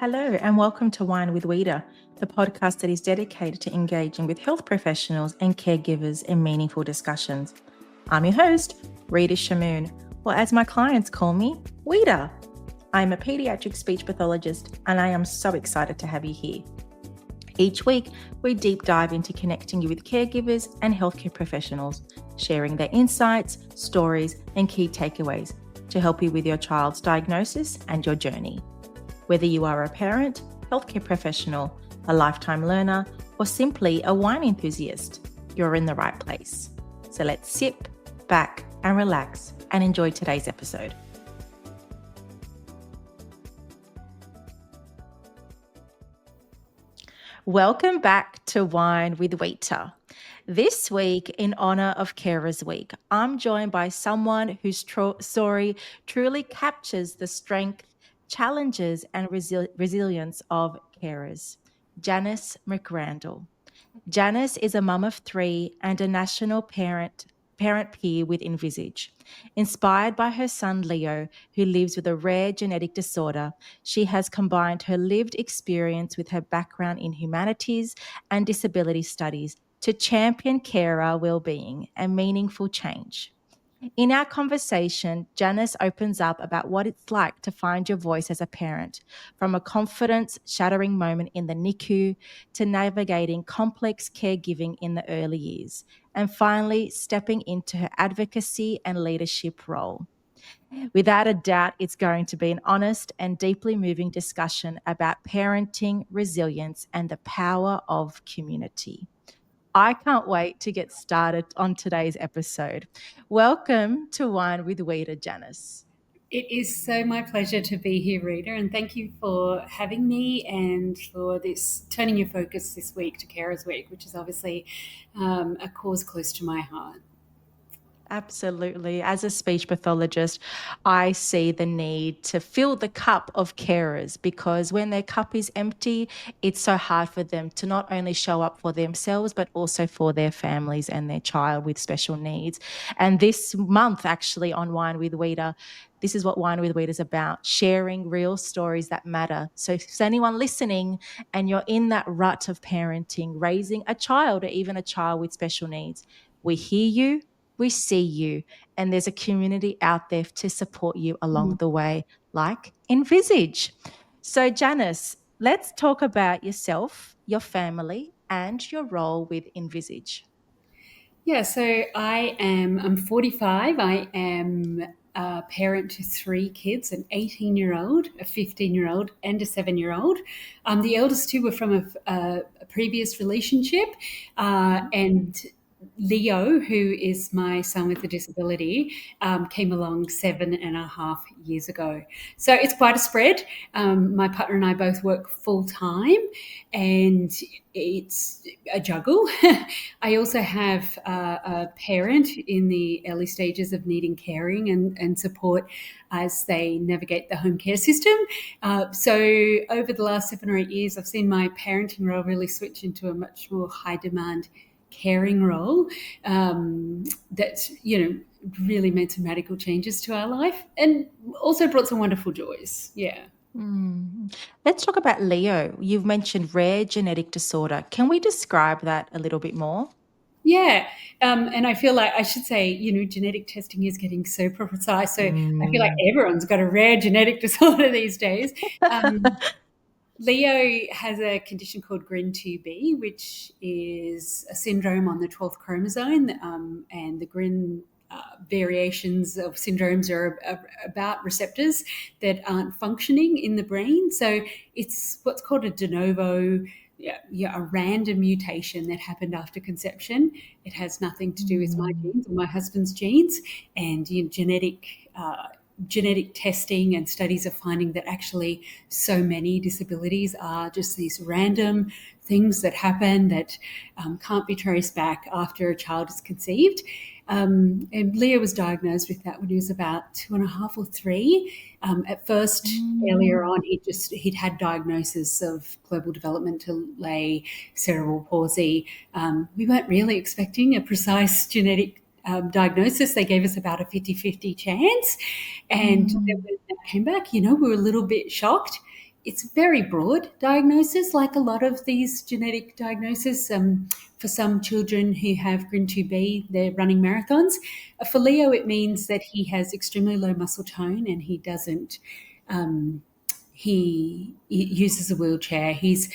Hello, and welcome to Wine with Weeda, the podcast that is dedicated to engaging with health professionals and caregivers in meaningful discussions. I'm your host, Rita Shamoon, or as my clients call me, Weeda. I'm a pediatric speech pathologist, and I am so excited to have you here. Each week, we deep dive into connecting you with caregivers and healthcare professionals, sharing their insights, stories, and key takeaways to help you with your child's diagnosis and your journey. Whether you are a parent, healthcare professional, a lifetime learner, or simply a wine enthusiast, you're in the right place. So let's sit back and relax and enjoy today's episode. Welcome back to Wine with Weeta. This week, in honor of Carers Week, I'm joined by someone whose story truly captures the strength, challenges, and resilience of carers. Janice McRandal. Janice is a mum of three and a national parent peer with ENVISAGE. Inspired by her son Leo, who lives with a rare genetic disorder, she has combined her lived experience with her background in humanities and disability studies to champion carer well-being and meaningful change. In our conversation, Janice opens up about what it's like to find your voice as a parent, from a confidence-shattering moment in the NICU to navigating complex caregiving in the early years, and finally stepping into her advocacy and leadership role. Without a doubt, it's going to be an honest and deeply moving discussion about parenting, resilience, and the power of community. I can't wait to get started on today's episode. Welcome to Wine with Weeda, Janice. It is so my pleasure to be here, Rita, and thank you for having me and for this turning your focus this week to Carers Week, which is obviously a cause close to my heart. Absolutely. As a speech pathologist, I see the need to fill the cup of carers because when their cup is empty, it's so hard for them to not only show up for themselves, but also for their families and their child with special needs. And this month, actually, on Wine with Weeda, this is what Wine with Weeda is about, sharing real stories that matter. So if there's anyone listening and you're in that rut of parenting, raising a child or even a child with special needs, we hear you. We see you, and there's a community out there to support you along the way, like ENVISAGE. So, Janice, let's talk about yourself, your family, and your role with ENVISAGE. Yeah, so I'm 45. I am a parent to three kids, an 18-year-old, a 15-year-old, and a 7-year-old. The eldest two were from a previous relationship, and Leo, who is my son with a disability, came along 7.5 years ago. So it's quite a spread. My partner and I both work full time, and it's a juggle. I also have a parent in the early stages of needing caring and support as they navigate the home care system. So over the last 7 or 8 years, I've seen my parenting role really switch into a much more high demand caring role that's, really made some radical changes to our life and also brought some wonderful joys. Yeah. Let's talk about Leo. You've mentioned rare genetic disorder. Can we describe that a little bit more? Yeah. And I feel like I should say, genetic testing is getting so precise. So I feel like everyone's got a rare genetic disorder these days. Leo has a condition called GRIN2B, which is a syndrome on the 12th chromosome, and the GRIN variations of syndromes are about receptors that aren't functioning in the brain. So it's what's called a de novo, a random mutation that happened after conception. It has nothing to do with my genes or my husband's genes, and genetic testing and studies are finding that actually so many disabilities are just these random things that happen that can't be traced back after a child is conceived. And Leo was diagnosed with that when he was about 2.5 or 3. At first, earlier on, he'd had diagnosis of global developmental delay, cerebral palsy. We weren't really expecting a precise genetic diagnosis. They gave us about a 50-50 chance. And then when that came back, we were a little bit shocked. it's very broad diagnosis, like a lot of these genetic diagnoses. For some children who have Grin2B, they're running marathons. For Leo, it means that he has extremely low muscle tone and he doesn't. He uses a wheelchair. He's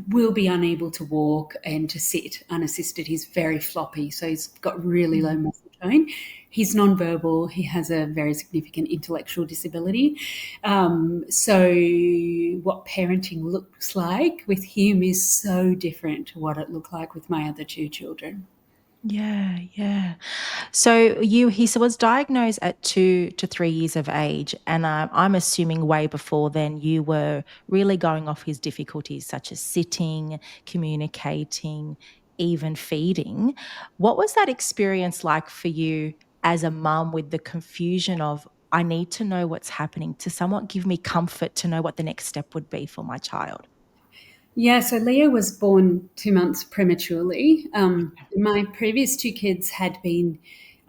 will be unable to walk and to sit unassisted. He's very floppy, so he's got really low Mm. muscle tone. He's nonverbal. He has a very significant intellectual disability. So, what parenting looks like with him is so different to what it looked like with my other two children. Yeah, yeah. So he was diagnosed at 2 to 3 years of age, and I'm assuming way before then you were really going off his difficulties, such as sitting, communicating, even feeding. What was that experience like for you as a mum, with the confusion of I need to know what's happening to somewhat give me comfort to know what the next step would be for my child? Yeah, so Leo was born 2 months prematurely. My previous two kids had been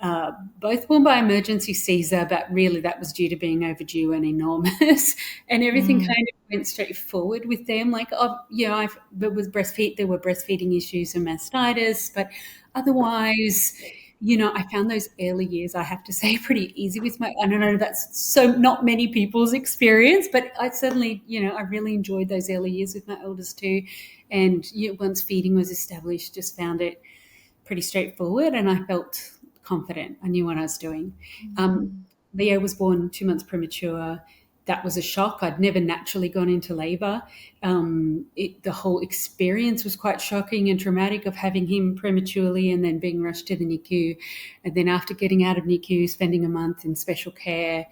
uh, both born by emergency Caesar, but really that was due to being overdue and enormous, and everything Mm, kind of went straight forward with them. Like, oh, there were breastfeeding issues and mastitis, but otherwise, I found those early years, I have to say, pretty easy with I don't know, that's so not many people's experience, but I certainly, I really enjoyed those early years with my eldest two. And once feeding was established, just found it pretty straightforward and I felt confident. I knew what I was doing. Um, mm, Leo was born 2 months premature. That was a shock. I'd never naturally gone into labor. The whole experience was quite shocking and traumatic of having him prematurely and then being rushed to the NICU. And then after getting out of NICU, spending a month in special care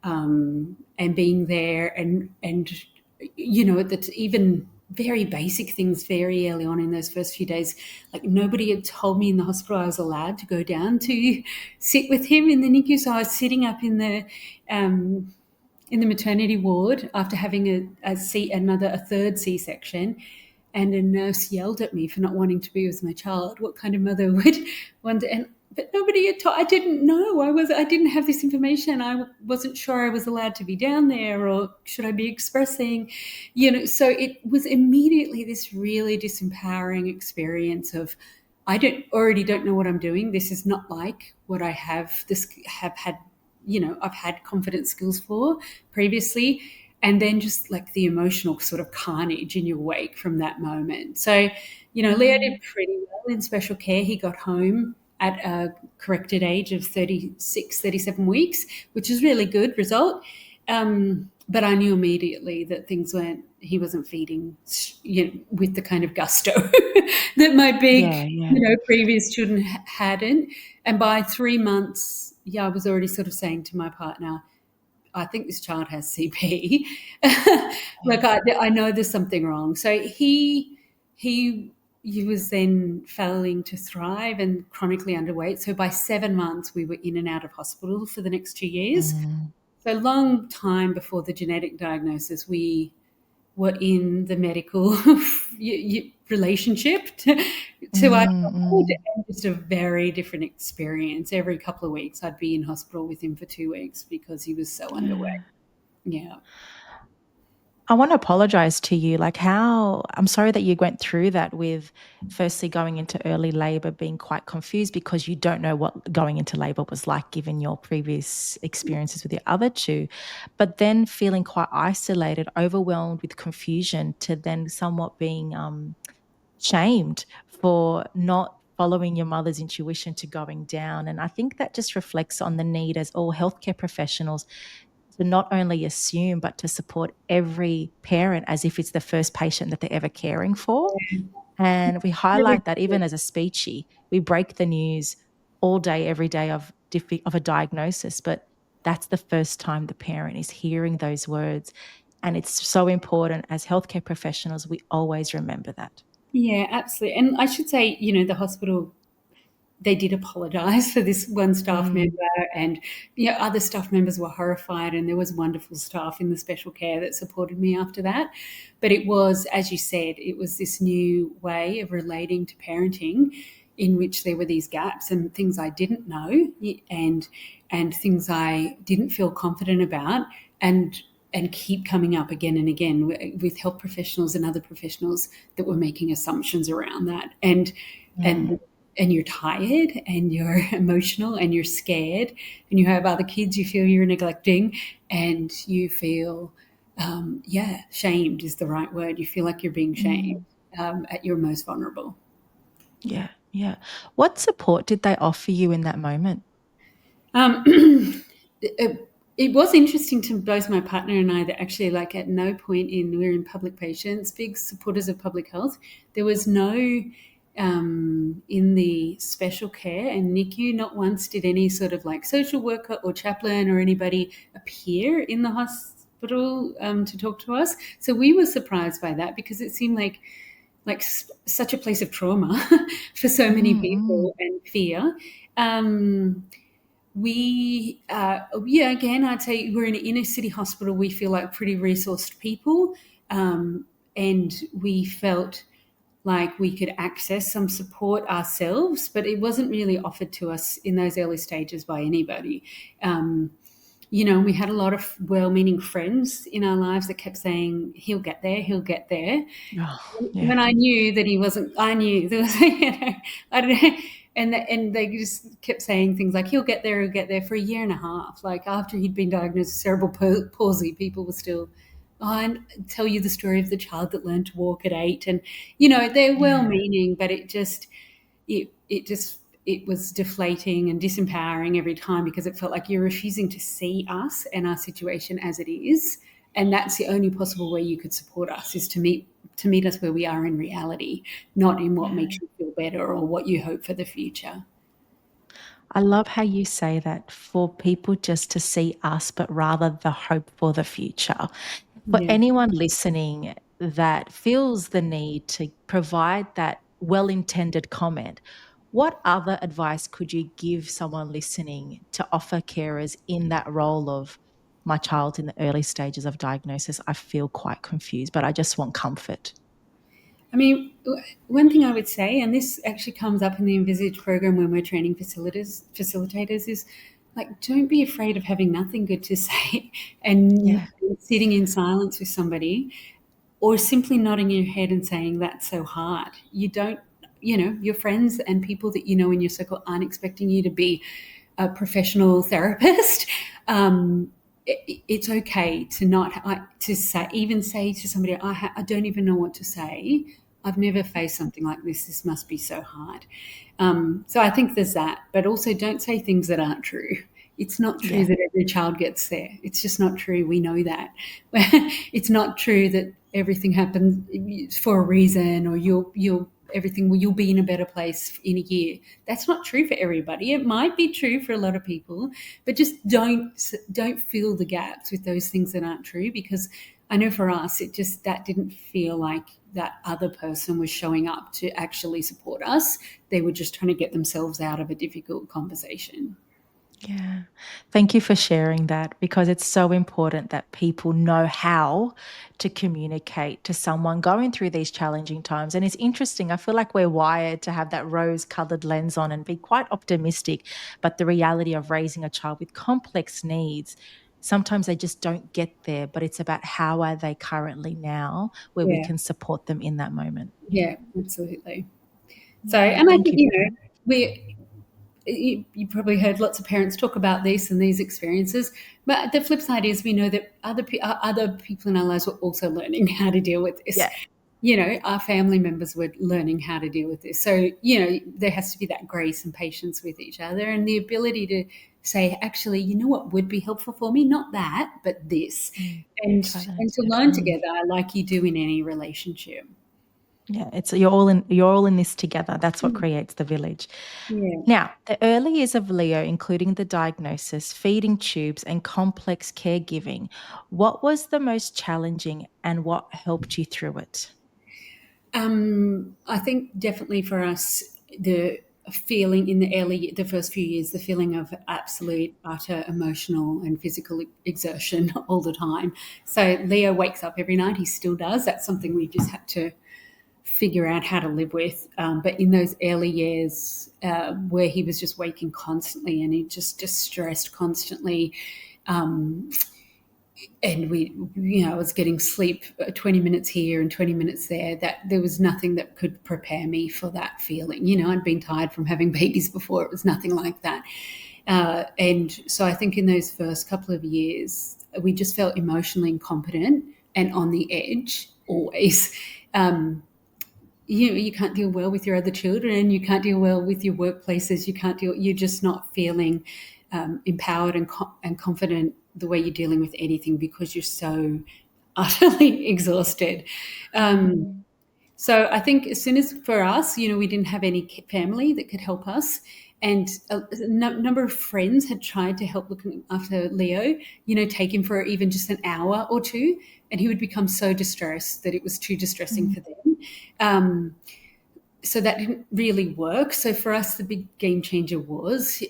and being there and that even very basic things very early on in those first few days. Like nobody had told me in the hospital I was allowed to go down to sit with him in the NICU. So I was sitting up in the maternity ward after having a third C-section, and a nurse yelled at me for not wanting to be with my child. What kind of mother would want to? But nobody had taught. I didn't know. I didn't have this information. I wasn't sure I was allowed to be down there, or should I be expressing? So it was immediately this really disempowering experience of don't know what I'm doing. This is not like what I have had. I've had confidence skills for previously, and then just like the emotional sort of carnage in your wake from that moment. So, Leo mm. did pretty well in special care. He got home at a corrected age of 36, 37 weeks, which is really good result. But I knew immediately that he wasn't feeding, with the kind of gusto that my big, Yeah, yeah. previous children hadn't. And by 3 months, yeah, I was already sort of saying to my partner, I think this child has CP. Like I know there's something wrong. So he he was then failing to thrive and chronically underweight. So by 7 months, we were in and out of hospital for the next 2 years. Mm, So long time before the genetic diagnosis, we were in the medical relationship to our mm, child, mm. and just a very different experience. Every couple of weeks, I'd be in hospital with him for 2 weeks because he was so underweight. Yeah. Yeah. I want to apologize to you. Like, how I'm sorry that you went through that with firstly going into early labor, being quite confused because you don't know what going into labor was like given your previous experiences with your other two, but then feeling quite isolated, overwhelmed with confusion, to then somewhat being shamed for not following your mother's intuition to going down. And I think that just reflects on the need as all healthcare professionals to not only assume, but to support every parent as if it's the first patient that they're ever caring for. And we Really highlight that even as a speechie, we break the news all day, every day of a diagnosis, but that's the first time the parent is hearing those words. And it's so important as healthcare professionals, we always remember that. Yeah, absolutely. And I should say, the hospital, they did apologize for this one staff member, Mm, and other staff members were horrified, and there was wonderful staff in the special care that supported me after that. But it was, as you said, it was this new way of relating to parenting in which there were these gaps and things I didn't know, and things I didn't feel confident about. And and keep coming up again and again with health professionals and other professionals that were making assumptions around that. And Mm. and you're tired and you're emotional and you're scared and you have other kids you feel you're neglecting and you feel, yeah, shamed is the right word. You feel like you're being shamed Mm. at your most vulnerable. Yeah, yeah. What support did they offer you in that moment? Um, it was interesting to both my partner and I that actually, like, at no point we're in public patients, big supporters of public health. There was no, in the special care and NICU, not once did any sort of like social worker or chaplain or anybody appear in the hospital to talk to us. So we were surprised by that because it seemed like such a place of trauma for so many Mm, mm. people and fear. Um, yeah, again, I'd say we're in an inner city hospital. We feel like pretty resourced people, and we felt like we could access some support ourselves, but it wasn't really offered to us in those early stages by anybody. Um, we had a lot of well-meaning friends in our lives that kept saying, "He'll get there, he'll get there." Oh, yeah. When I knew that he wasn't, I knew there was, I don't know, and they just kept saying things like, he'll get there for a year and a half. Like after he'd been diagnosed with cerebral palsy, people were still, oh, and tell you the story of the child that learned to walk at 8, and they're Yeah. well-meaning, but it was deflating and disempowering every time because it felt like you're refusing to see us and our situation as it is, and that's the only possible way you could support us is to meet us where we are in reality, not in what Yeah. makes you feel better or what you hope for the future. I love how you say that for people just to see us, but rather the hope for the future. For Yeah. anyone listening that feels the need to provide that well intended comment, what other advice could you give someone listening to offer carers in that role of my child in the early stages of diagnosis? I feel quite confused, but I just want comfort. I mean, one thing I would say, and this actually comes up in the Envisage program when we're training facilitators, is like, don't be afraid of having nothing good to say and Yeah. sitting in silence with somebody or simply nodding your head and saying, that's so hard. You don't, your friends and people that you know in your circle aren't expecting you to be a professional therapist. It's okay to not to say, even say to somebody, I don't even know what to say. I've never faced something like this. This must be so hard. So I think there's that, but also don't say things that aren't true. It's not true Yeah. that every child gets there. It's just not true. We know that. It's not true that everything happens for a reason, or you'll be in a better place in a year. That's not true for everybody. It might be true for a lot of people, but just don't fill the gaps with those things that aren't true, because I know for us, that didn't feel like that other person was showing up to actually support us. They were just trying to get themselves out of a difficult conversation. Yeah. Thank you for sharing that because it's so important that people know how to communicate to someone going through these challenging times. And it's interesting. I feel like we're wired to have that rose colored lens on and be quite optimistic. But the reality of raising a child with complex needs, sometimes they just don't get there. But it's about how are they currently now where we Yeah, can support them in that moment. Yeah. yeah, absolutely. So, Yeah. and I Thank think, you for that. you probably heard lots of parents talk about this and these experiences, but the flip side is we know that other people in our lives were also learning how to deal with this. Yeah. Our family members were learning how to deal with this. So, there has to be that grace and patience with each other and the ability to say, actually, you know what would be helpful for me? Not that, but this. Mm. And Try that and to instead. learn Mm. together like you do in any relationship. Yeah, it's you're all in this together. That's what creates the village. Yeah. Now, the early years of Leo, including the diagnosis, feeding tubes, and complex caregiving, what was the most challenging and what helped you through it? I think definitely for us, the feeling in the first few years, the feeling of absolute, utter emotional and physical exertion all the time. So Leo wakes up every night. He still does. That's something we just had to figure out how to live with. But in those early years, where he was just waking constantly and he just distressed constantly, um, and I was getting sleep 20 minutes here and 20 minutes there, that there was nothing that could prepare me for that feeling. I'd been tired from having babies before. It was nothing like that. And so I think in those first couple of years, we just felt emotionally incompetent and on the edge always. You can't deal well with your other children. You can't deal well with your workplaces. You're just not feeling empowered and confident the way you're dealing with anything because you're so utterly exhausted. Um, Mm. so I think as soon as for us, we didn't have any family that could help us. And a number of friends had tried to help looking after Leo, take him for even just an hour or two. And he would become so distressed that it was too distressing Mm. for them. Um, so that didn't really work. So for us, the big game changer was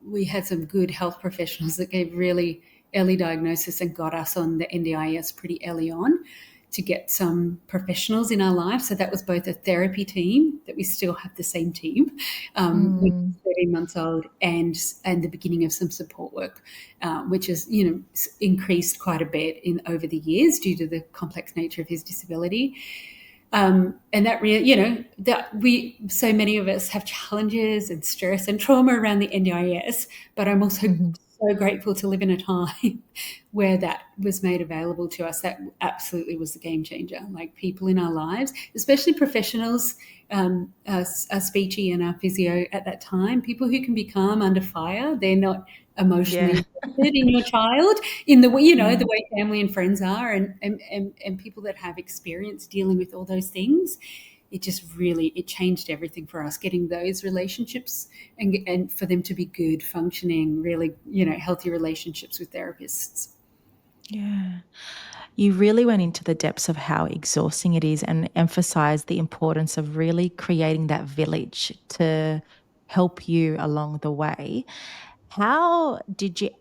we had some good health professionals that gave really early diagnosis and got us on the NDIS pretty early on to get some professionals in our lives. So that was both a therapy team, that we still have the same team, with Mm. 13 months old, and the beginning of some support work, which has increased quite a bit in over the years due to the complex nature of his disability. And that really, that so many of us have challenges and stress and trauma around the NDIS, but I'm also Mhm. so grateful to live in a time where that was made available to us. That absolutely was the game changer. Like people in our lives, especially professionals, our speechy and our physio at that time, people who can be calm under fire. They're not Yeah. emotionally invested in your child in the way, the Mm. way family and friends are, and people that have experience dealing with all those things. It just really, it changed everything for us, getting those relationships and for them to be good, functioning, really, healthy relationships with therapists. Yeah. You really went into the depths of how exhausting it is and emphasized the importance of really creating that village to help you along the way. How did you?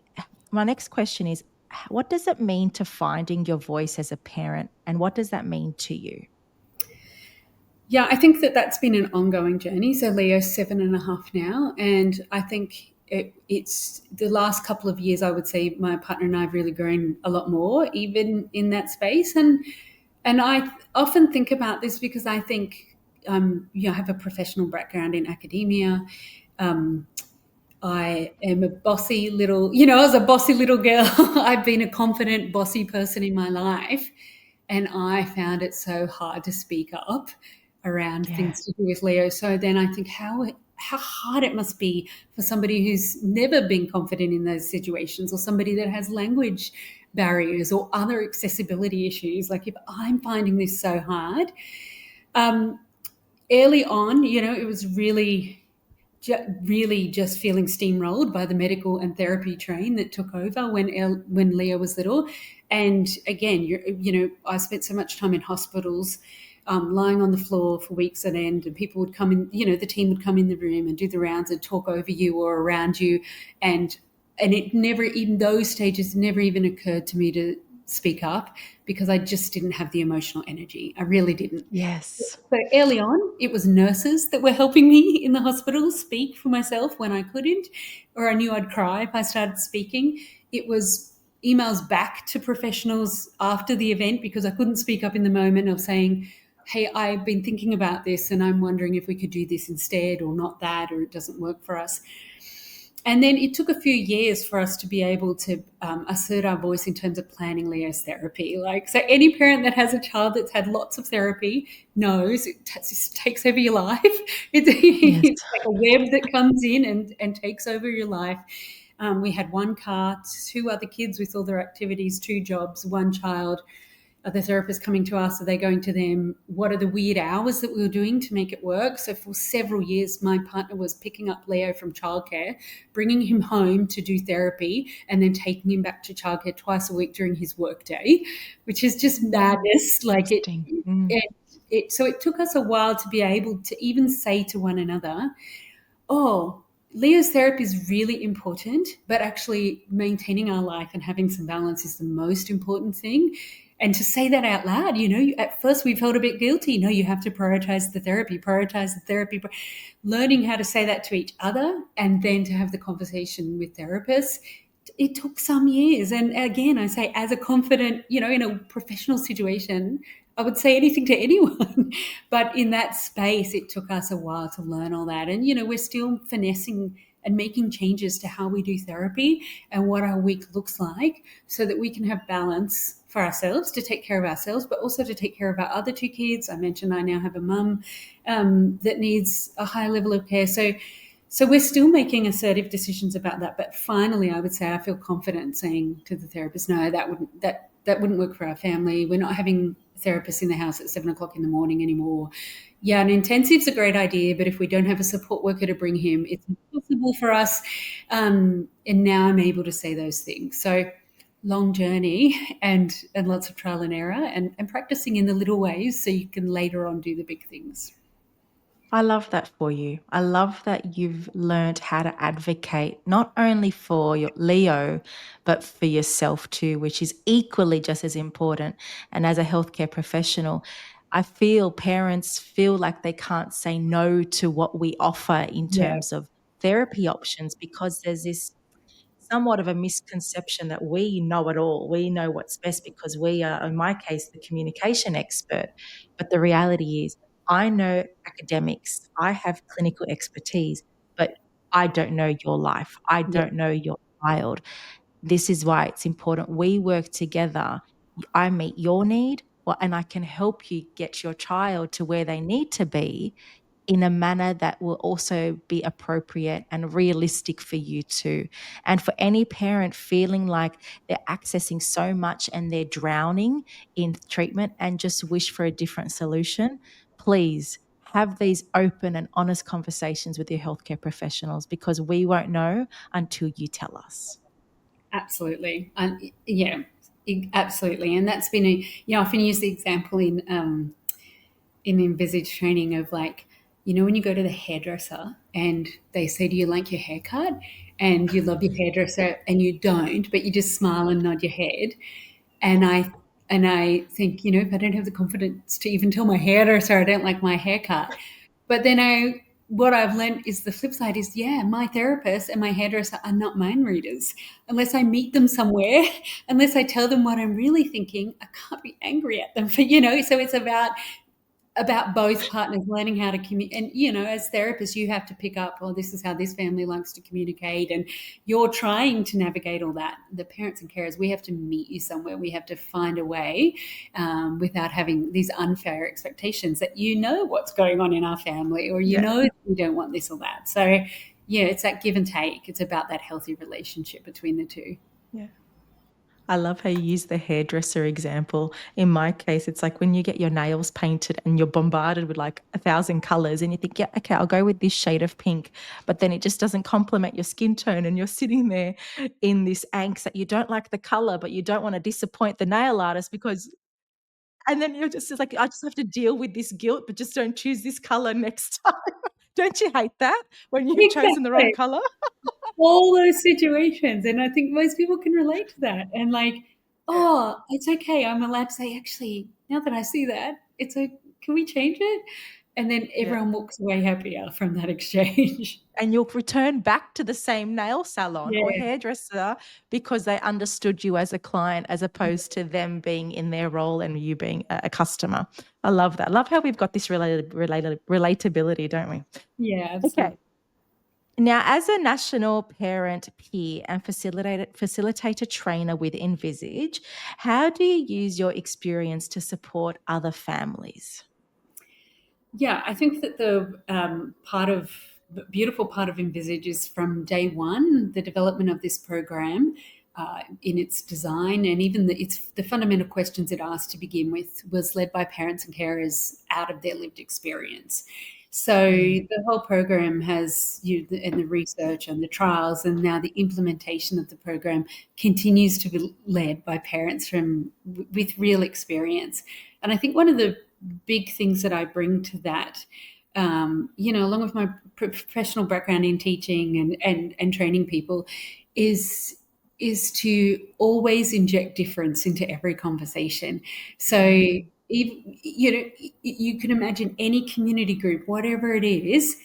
My next question is, what does it mean to finding your voice as a parent, and what does that mean to you? Yeah, I think that that's been an ongoing journey. So Leo's 7.5 now, and I think it's the last couple of years. I would say my partner and I have really grown a lot more, even in that space. And I often think about this because I think I have a professional background in academia. Um, I am a bossy little, I was a bossy little girl. I've been a confident, bossy person in my life. And I found it so hard to speak up around Yeah. things to do with Leo. So then I think how hard it must be for somebody who's never been confident in those situations, or somebody that has language barriers or other accessibility issues. Like if I'm finding this so hard, um, early on, it was really just feeling steamrolled by the medical and therapy train that took over when Leo was little. And again, I spent so much time in hospitals, lying on the floor for weeks at end, and people would come in. The team would come in the room and do the rounds and talk over you or around you, and it never, even those stages, never even occurred to me to speak up because I just didn't have the emotional energy. I really didn't. Yes. So early on, it was nurses that were helping me in the hospital speak for myself when I couldn't, or I knew I'd cry if I started speaking. It was emails back to professionals after the event because I couldn't speak up in the moment, of saying, hey, I've been thinking about this and I'm wondering if we could do this instead, or not that, or it doesn't work for us. And then it took a few years for us to be able to assert our voice in terms of planning Leo's therapy. Like, so any parent that has a child that's had lots of therapy knows it just takes over your life. Yes. It's like a web that comes in and takes over your life. We had one car, two other kids with all their activities, two jobs, one child. Are the therapists coming to us? Are they going to them? What are the weird hours that we were doing to make it work? So for several years, my partner was picking up Leo from childcare, bringing him home to do therapy, and then taking him back to childcare twice a week during his workday, which is just madness. Like Interesting. Mm. so it took us a while to be able to even say to one another, oh, Leo's therapy is really important, but actually maintaining our life and having some balance is the most important thing. And to say that out loud, at first we felt a bit guilty. No, you have to prioritize the therapy, prioritize the therapy. Learning how to say that to each other and then to have the conversation with therapists it took some years. And again, I say, as a confident, in a professional situation, I would say anything to anyone. But in that space, it took us a while to learn all that. And, we're still finessing and making changes to how we do therapy and what our week looks like so that we can have balance for ourselves, to take care of ourselves, but also to take care of our other two kids. I mentioned I now have a mum that needs a high level of care. So we're still making assertive decisions about that. But finally, I would say I feel confident saying to the therapist, no, that wouldn't work for our family. We're not having therapists in the house at 7 o'clock in the morning anymore. Yeah, an intensive's a great idea, but if we don't have a support worker to bring him, it's impossible for us. And now I'm able to say those things. So long journey and lots of trial and error and practicing in the little ways so you can later on do the big things. I love that for you. I love that you've learned how to advocate not only for your Leo, but for yourself too, which is equally just as important. And as a healthcare professional, I feel parents feel like they can't say no to what we offer in Yeah. terms of therapy options because there's this somewhat of a misconception that we know it all. We know what's best because we are, in my case, the communication expert. But the reality is, I know academics, I have clinical expertise, but I don't know your life. I Yeah. don't know your child. This is why it's important we work together. I meet your need, and I can help you get your child to where they need to be in a manner that will also be appropriate and realistic for you too. And for any parent feeling like they're accessing so much and they're drowning in treatment and just wish for a different solution, please have these open and honest conversations with your healthcare professionals because we won't know until you tell us. Absolutely. Yeah, absolutely. And that's been I often use the example in Envisage training of like, when you go to the hairdresser and they say, do you like your haircut? And you love your hairdresser and you don't, but you just smile and nod your head. And I think, if I don't have the confidence to even tell my hairdresser I don't like my haircut, but then what I've learned is the flip side is, yeah, my therapist and my hairdresser are not mind readers. Unless I meet them somewhere, unless I tell them what I'm really thinking, I can't be angry at them for, so it's about both partners learning how to communicate. And, as therapists, you have to pick up, oh, this is how this family likes to communicate. And you're trying to navigate all that. The parents and carers, we have to meet you somewhere. We have to find a way without having these unfair expectations that what's going on in our family or Yeah. we don't want this or that. So, yeah, it's that give and take. It's about that healthy relationship between the two. Yeah. I love how you use the hairdresser example. In my case, it's like when you get your nails painted and you're bombarded with like 1,000 colors and you think, yeah, okay, I'll go with this shade of pink, but then it just doesn't complement your skin tone and you're sitting there in this angst that you don't like the color, but you don't want to disappoint the nail artist because and then you're just it's like, I just have to deal with this guilt, but just don't choose this color next time. Don't you hate that when you've chosen the wrong Exactly. color? All those situations. And I think most people can relate to that. And like, Yeah. oh, it's okay. I'm allowed to say, actually, now that I see that, it's like, can we change it? And then Yeah. everyone walks away happier from that exchange. And you'll return back to the same nail salon or Yeah. hairdresser because they understood you as a client as opposed to them being in their role and you being a customer. I love that. I love how we've got this relatability, don't we? Yeah, Okay. absolutely. Now, as a national parent, peer, and facilitator trainer with Envisage, how do you use your experience to support other families? Yeah, I think that the beautiful part of Envisage is from day one, the development of this program in its design and even the fundamental questions it asked to begin with was led by parents and carers out of their lived experience. So Mm, the whole program has and the research and the trials and now the implementation of the program continues to be led by parents with real experience. And I think one of the big things that I bring to that, along with my professional background in teaching and training people, is to always inject difference into every conversation. So, mm, you can imagine any community group, whatever it is,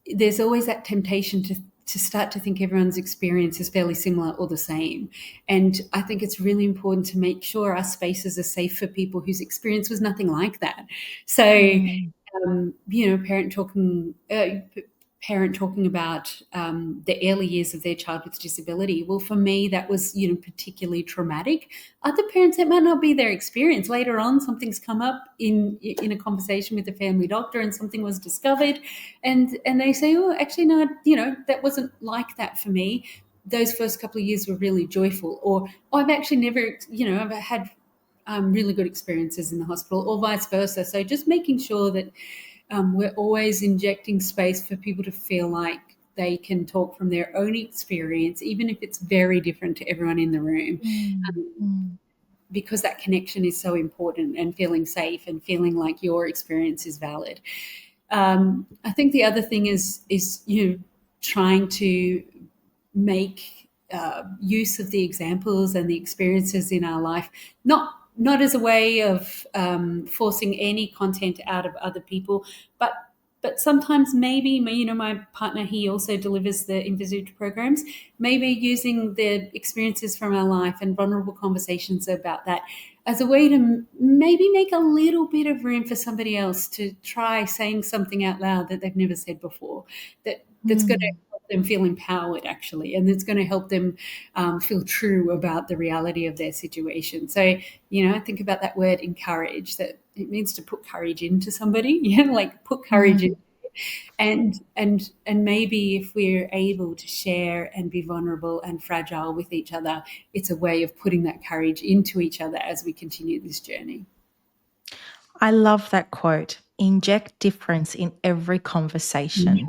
there's always that temptation to start to think everyone's experience is fairly similar or the same. And I think it's really important to make sure our spaces are safe for people whose experience was nothing like that. So, Mm, parent talking about the early years of their child with disability. Well, for me, that was particularly traumatic. Other parents, that might not be their experience. Later on, something's come up in a conversation with the family doctor, and something was discovered, and they say, "Oh, actually, no, that wasn't like that for me. Those first couple of years were really joyful," or, "Oh, I've actually never, I've had really good experiences in the hospital," or vice versa. So just making sure that we're always injecting space for people to feel like they can talk from their own experience, even if it's very different to everyone in the room, mm, um, mm, because that connection is so important, and feeling safe and feeling like your experience is valid. I think the other thing is trying to make use of the examples and the experiences in our life, not as a way of forcing any content out of other people, but sometimes maybe my partner, he also delivers the Envisage programs, maybe using the experiences from our life and vulnerable conversations about that as a way to maybe make a little bit of room for somebody else to try saying something out loud that they've never said before, that's going to mm. help them feel empowered, actually, and it's going to help them feel true about the reality of their situation. So, I think about that word encourage, that it means to put courage into somebody, like put courage in. Mm. And maybe if we're able to share and be vulnerable and fragile with each other, it's a way of putting that courage into each other as we continue this journey. I love that quote. Inject difference in every conversation.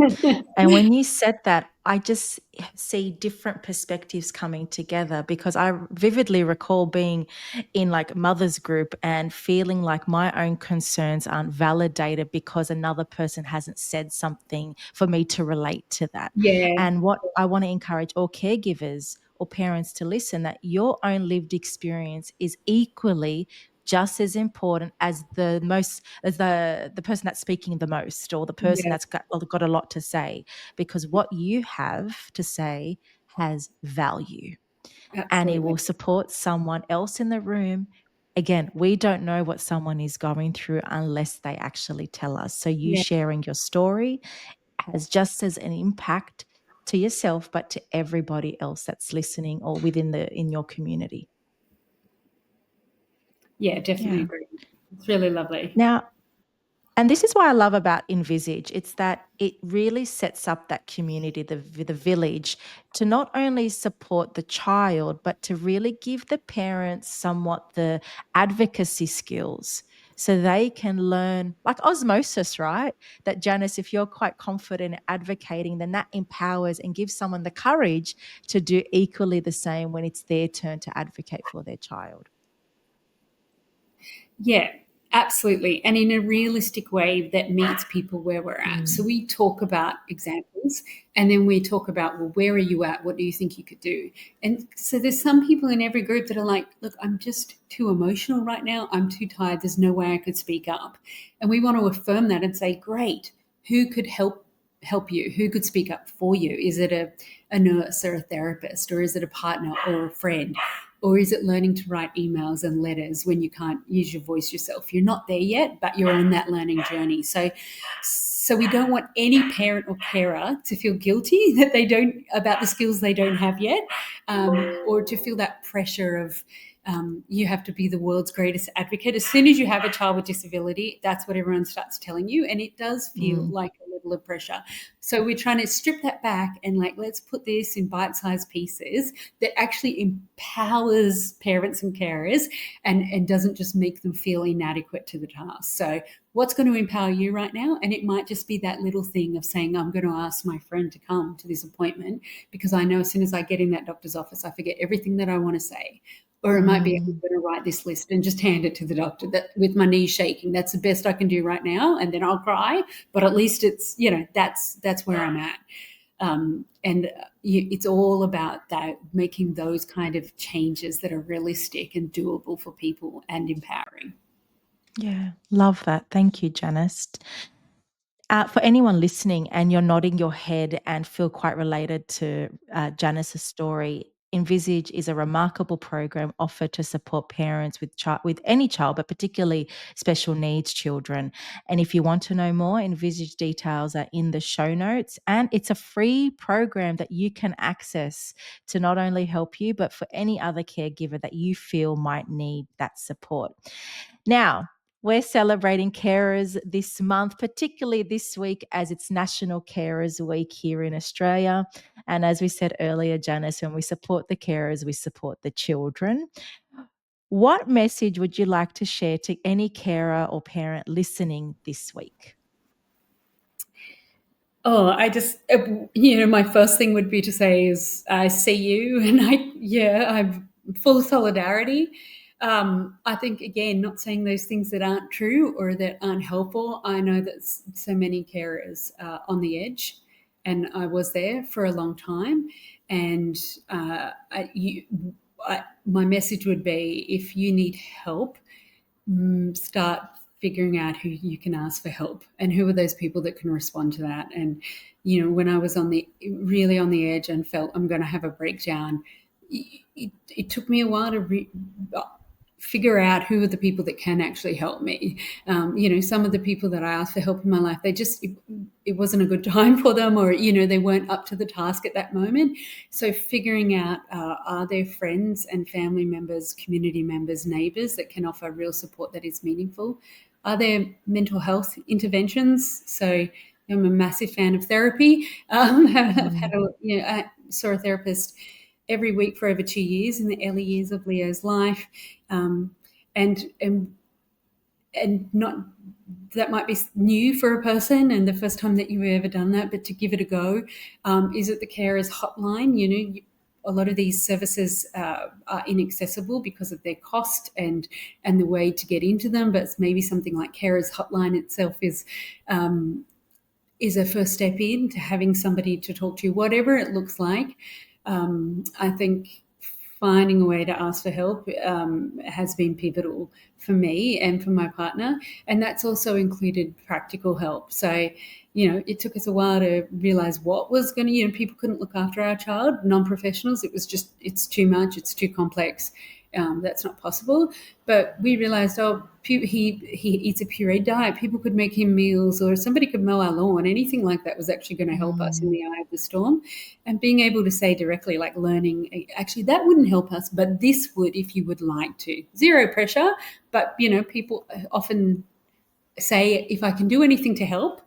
And when you said that, I just see different perspectives coming together, because I vividly recall being in like mother's group and feeling like my own concerns aren't validated because another person hasn't said something for me to relate to that. Yeah, And what I want to encourage all caregivers or parents to listen, that your own lived experience is equally just as important as the person that's speaking the most, or the person yeah, that's got a lot to say, because what you have to say has value, and it will absolutely. support someone else in the room. Again, we don't know what someone is going through unless they actually tell us. So you Yeah. sharing your story has just as an impact to yourself, but to everybody else that's listening or in your community. Yeah, definitely Yeah. agree. It's really lovely. Now, and this is what I love about Envisage. It's that it really sets up that community, the village, to not only support the child, but to really give the parents somewhat the advocacy skills, so they can learn like osmosis, right? That, Janice, if you're quite confident in advocating, then that empowers and gives someone the courage to do equally the same when it's their turn to advocate for their child. Yeah, absolutely. And in a realistic way that meets people where we're at. So Mm, we talk about examples, and then we talk about, well, where are you at? What do you think you could do? And so there's some people in every group that are like, look, I'm just too emotional right now. I'm too tired. There's no way I could speak up. And we want to affirm that and say, great, who could help you? Who could speak up for you? Is it a nurse or a therapist, or is it a partner or a friend? Or is it learning to write emails and letters when you can't use your voice yourself? You're not there yet, but you're on that learning journey. So we don't want any parent or carer to feel guilty that they don't, about the skills they don't have yet, or to feel that pressure of you have to be the world's greatest advocate. As soon as you have a child with disability, that's what everyone starts telling you, and it does feel mm, like a level of pressure. So we're trying to strip that back and, like, let's put this in bite-sized pieces that actually empowers parents and carers, and doesn't just make them feel inadequate to the task. So what's going to empower you right now? And it might just be that little thing of saying, I'm going to ask my friend to come to this appointment because I know as soon as I get in that doctor's office, I forget everything that I want to say. Or it might be, I'm mm. going to write this list and just hand it to the doctor, that with my knees shaking. That's the best I can do right now. And then I'll cry. But at least it's, that's where I'm at. And it's all about that, making those kind of changes that are realistic and doable for people and empowering. Yeah, love that. Thank you, Janice. For anyone listening and you're nodding your head and feel quite related to Janice's story, Envisage is a remarkable program offered to support parents with any child, but particularly special needs children. And if you want to know more, Envisage details are in the show notes. And it's a free program that you can access to not only help you, but for any other caregiver that you feel might need that support. Now, we're celebrating carers this month, particularly this week, as it's National Carers Week here in Australia. And as we said earlier, Janice, when we support the carers, we support the children. What message would you like to share to any carer or parent listening this week? Oh, I just, my first thing would be to say is I see you, and I'm full solidarity. I think again, not saying those things that aren't true or that aren't helpful. I know that so many carers are on the edge, and I was there for a long time. And my message would be, if you need help, start figuring out who you can ask for help and who are those people that can respond to that. And when I was really on the edge and felt I'm going to have a breakdown, it took me a while to figure out who are the people that can actually help me. Some of the people that I asked for help in my life, it wasn't a good time for them, or they weren't up to the task at that moment. So figuring out, are there friends and family members, community members, neighbors that can offer real support that is meaningful? Are there mental health interventions? So I'm a massive fan of therapy. I saw a therapist every week for over 2 years in the early years of Leo's life. And not, that might be new for a person and the first time that you've ever done that, but to give it a go. Is it the carers hotline? A lot of these services are inaccessible because of their cost and the way to get into them, but maybe something like carers hotline itself is a first step into having somebody to talk to, whatever it looks like. I think finding a way to ask for help has been pivotal for me and for my partner. And that's also included practical help. So, it took us a while to realize what was going to, people couldn't look after our child, non-professionals. It was just, it's too much, it's too complex. That's not possible. But we realized, he eats a pureed diet. People could make him meals, or somebody could mow our lawn. Anything like that was actually going to help us in the eye of the storm. And being able to say directly, like learning, actually, that wouldn't help us, but this would if you would like to. Zero pressure. But, people often say, if I can do anything to help.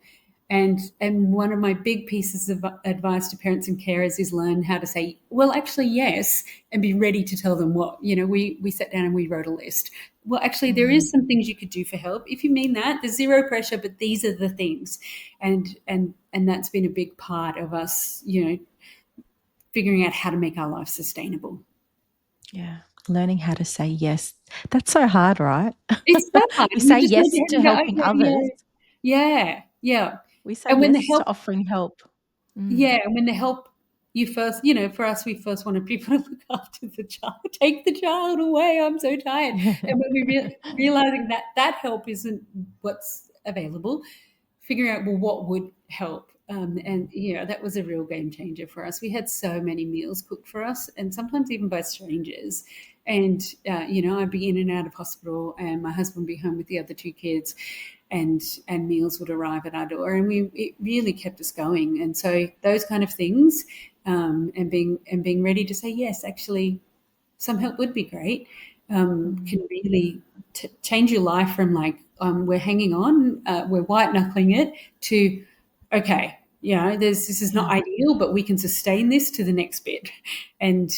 And one of my big pieces of advice to parents and carers is learn how to say, well, actually, yes, and be ready to tell them what. We sat down and we wrote a list. Well, actually, there is some things you could do for help. If you mean that, there's zero pressure, but these are the things. And that's been a big part of us, figuring out how to make our life sustainable. Yeah. Learning how to say yes. That's so hard, right? It's so hard. We You say just need yes to to helping others. yeah, yeah. We say And when the yes to help offering help. Yeah, and when they help you first, for us, we first wanted people to look after the child. Take the child away. I'm so tired. And when we realizing that help isn't what's available, figuring out, well, what would help. And that was a real game changer for us. We had so many meals cooked for us, and sometimes even by strangers. And I'd be in and out of hospital, and my husband would be home with the other two kids, and meals would arrive at our door, and it really kept us going. And so those kind of things, and being ready to say yes, actually, some help would be great, can really change your life from like, we're hanging on, we're white knuckling it, to okay, this is not ideal, but we can sustain this to the next bit, and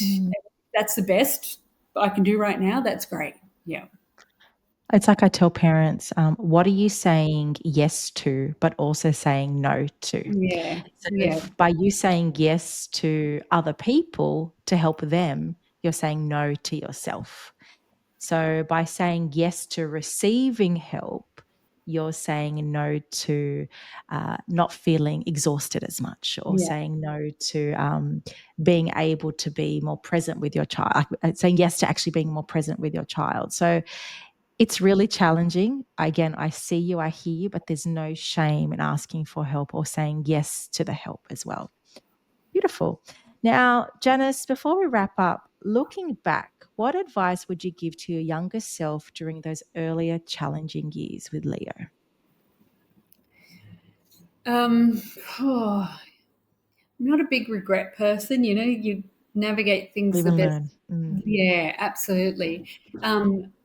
that's the best I can do right now. That's great. Yeah. It's like I tell parents, what are you saying yes to, but also saying no to? Yeah. So Yeah. if by you saying yes to other people to help them, you're saying no to yourself. So by saying yes to receiving help, you're saying no to not feeling exhausted as much, or Yeah. saying no to being able to be more present with your child, saying yes to actually being more present with your child. So It's really challenging. Again, I see you, I hear you, but there's no shame in asking for help or saying yes to the help as well. Beautiful. Now, Janice, before we wrap up, looking back, what advice would you give to your younger self during those earlier challenging years with Leo? Um, oh, I'm not a big regret person, you navigate things Live the and best. learn. Mm. Yeah, absolutely.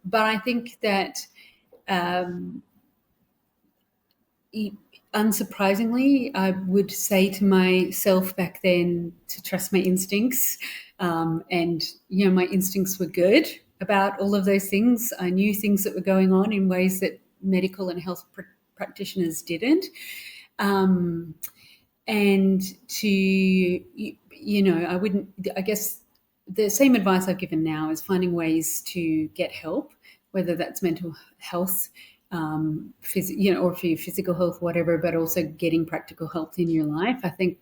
But I think that um, e- unsurprisingly, I would say to myself back then to trust my instincts. And, my instincts were good about all of those things. I knew things that were going on in ways that medical and health practitioners didn't. Um, and I wouldn't, I guess the same advice I've given now is finding ways to get help, whether that's mental health, or for your physical health, whatever, but also getting practical help in your life. I think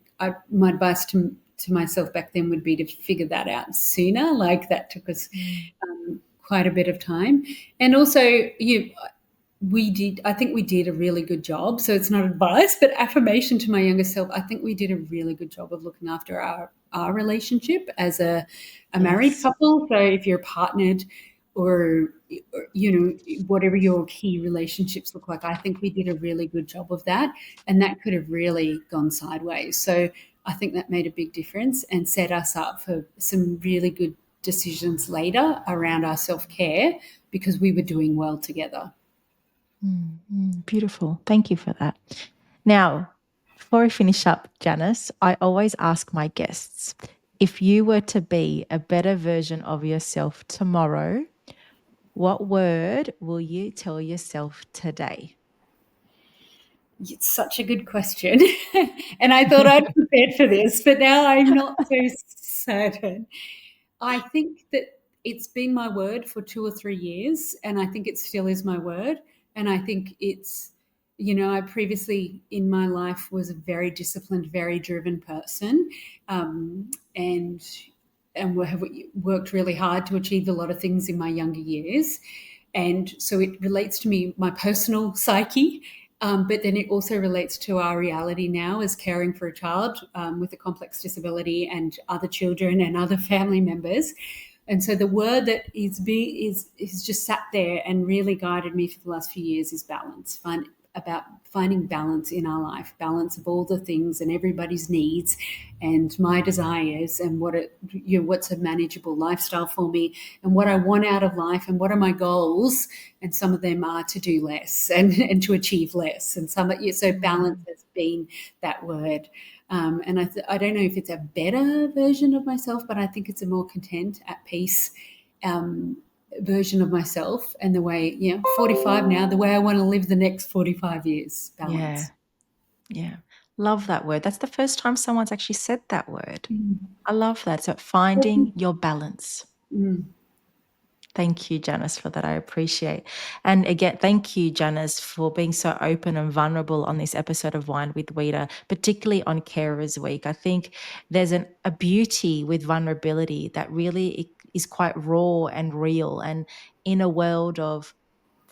my advice to myself back then would be to figure that out sooner. Like that took us Mm. quite a bit of time. And also, I think we did a really good job. So it's not advice, but affirmation to my younger self. I think we did a really good job of looking after our relationship as a married Yes. couple. So if you're partnered or whatever your key relationships look like, I think we did a really good job of that. And that could have really gone sideways. So I think that made a big difference and set us up for some really good decisions later around our self-care because we were doing well together. Beautiful. Thank you for that. Now, before we finish up, Janice, I always ask my guests, if you were to be a better version of yourself tomorrow, what word will you tell yourself today? It's such a good question. And I thought I'd prepared for this, but now I'm not so certain. I think that it's been my word for 2 or 3 years, and I think it still is my word. And I think I previously in my life was a very disciplined, very driven person, and we have worked really hard to achieve a lot of things in my younger years. And so it relates to me, my personal psyche, but then it also relates to our reality now as caring for a child with a complex disability and other children and other family members. And so the word that is just sat there and really guided me for the last few years is balance. About finding balance in our life, balance of all the things and everybody's needs and my desires and what's a manageable lifestyle for me and what I want out of life and what are my goals. And some of them are to do less and to achieve less. And so balance has been that word. And I don't know if it's a better version of myself, but I think it's a more content, at peace version of myself, and the way, 45 now, the way I want to live the next 45 years, Yeah, balance. yeah. Love that word. That's the first time someone's actually said that word. Mm. I love that. So finding your balance. Mm. Thank you, Janice, for that. I appreciate. And again, thank you, Janice, for being so open and vulnerable on this episode of Wine with Weta, particularly on Carers Week. I think there's a beauty with vulnerability that really is quite raw and real. And in a world of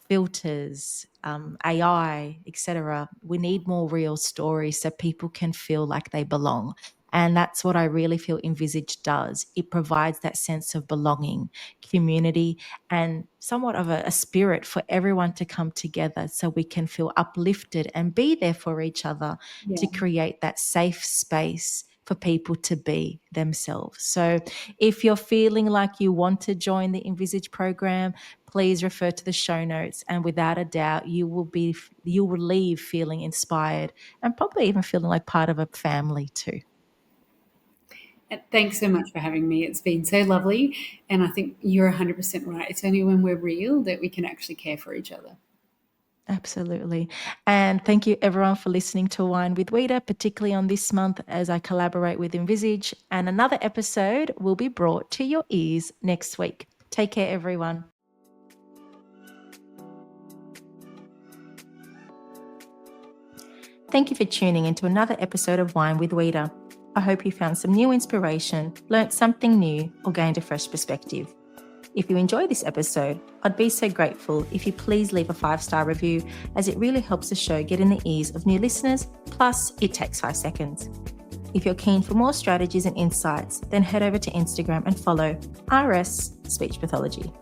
filters, AI, etc. We need more real stories so people can feel like they belong. And that's what I really feel Envisage does. It provides that sense of belonging, community, and somewhat of a spirit for everyone to come together so we can feel uplifted and be there for each other to Yeah. create that safe space for people to be themselves. So if you're feeling like you want to join the Envisage program, please refer to the show notes, and without a doubt you will leave feeling inspired and probably even feeling like part of a family too. And thanks so much for having me. It's been so lovely. And I think you're 100% right. It's only when we're real that we can actually care for each other. Absolutely. And thank you everyone for listening to Wine with Weta, particularly on this month as I collaborate with Envisage. And another episode will be brought to your ears next week. Take care, everyone. Thank you for tuning into another episode of Wine with Weta. I hope you found some new inspiration, learnt something new, or gained a fresh perspective. If you enjoy this episode, I'd be so grateful if you please leave a 5-star review, as it really helps the show get in the ears of new listeners, plus it takes 5 seconds. If you're keen for more strategies and insights, then head over to Instagram and follow RS Speech Pathology.